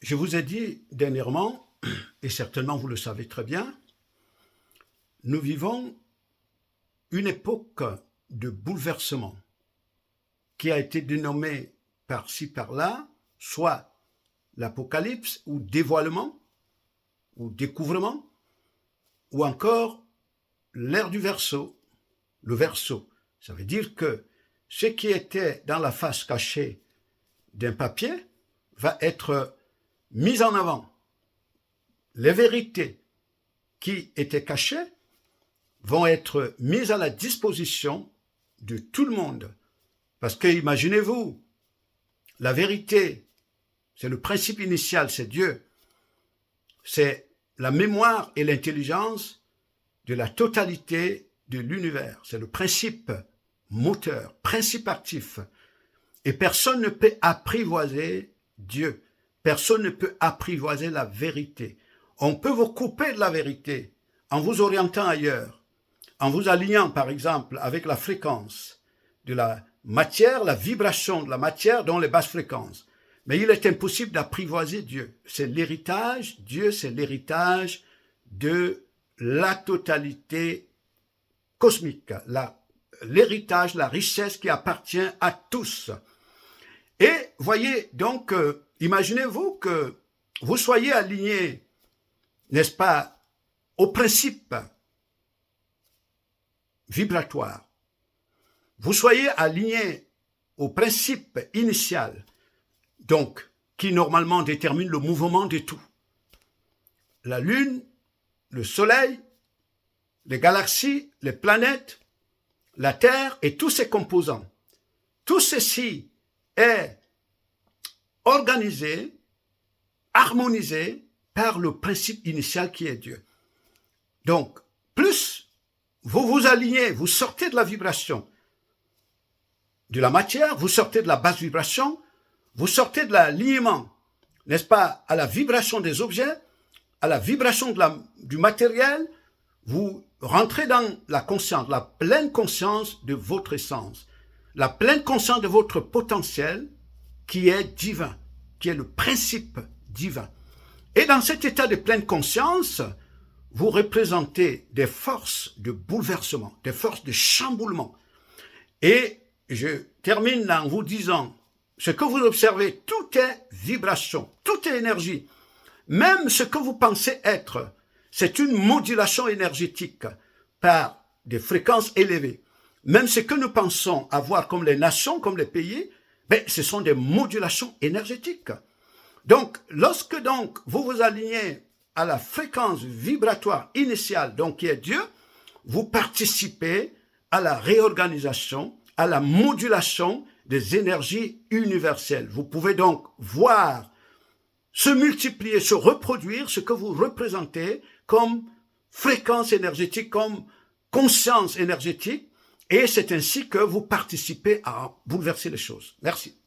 Je vous ai dit dernièrement, et certainement vous le savez très bien, nous vivons une époque de bouleversement qui a été dénommée par-ci par-là, soit l'apocalypse ou dévoilement ou découvrement, ou encore l'ère du verseau, le verseau. Ça veut dire que ce qui était dans la face cachée d'un papier va être mis en avant. Les vérités qui étaient cachées vont être mises à la disposition de tout le monde. Parce que imaginez-vous, la vérité, c'est le principe initial, c'est Dieu. C'est la mémoire et l'intelligence de la totalité de l'univers. C'est le principe moteur, principe actif. Et personne ne peut apprivoiser Dieu. Personne ne peut apprivoiser la vérité. On peut vous couper de la vérité en vous orientant ailleurs, en vous alignant par exemple avec la fréquence de la matière, la vibration de la matière dans les basses fréquences. Mais il est impossible d'apprivoiser Dieu. C'est l'héritage, Dieu c'est l'héritage de la totalité cosmique, l'héritage, la richesse qui appartient à tous. Et voyez donc, imaginez-vous que vous soyez aligné, n'est-ce pas, au principe vibratoire. Vous soyez aligné au principe initial, donc, qui normalement détermine le mouvement de tout. La Lune, le Soleil, les galaxies, les planètes, la Terre et tous ses composants. Tout ceci est organisé, harmonisé par le principe initial qui est Dieu. Donc, plus vous vous alignez, vous sortez de la vibration de la matière, vous sortez de la basse vibration, vous sortez de l'alignement, n'est-ce pas, à la vibration des objets, à la vibration du matériel, vous rentrez dans la conscience, la pleine conscience de votre essence, la pleine conscience de votre potentiel qui est divin, qui est le principe divin. Et dans cet état de pleine conscience, vous représentez des forces de bouleversement, des forces de chamboulement. Et je termine en vous disant, ce que vous observez, tout est vibration, tout est énergie. Même ce que vous pensez être, c'est une modulation énergétique par des fréquences élevées. Même ce que nous pensons avoir comme les nations, comme les pays, ce sont des modulations énergétiques. Donc, lorsque donc vous vous alignez à la fréquence vibratoire initiale, donc qui est Dieu, vous participez à la réorganisation, à la modulation des énergies universelles. Vous pouvez donc voir se multiplier, se reproduire ce que vous représentez comme fréquence énergétique, comme conscience énergétique, et c'est ainsi que vous participez à bouleverser les choses. Merci.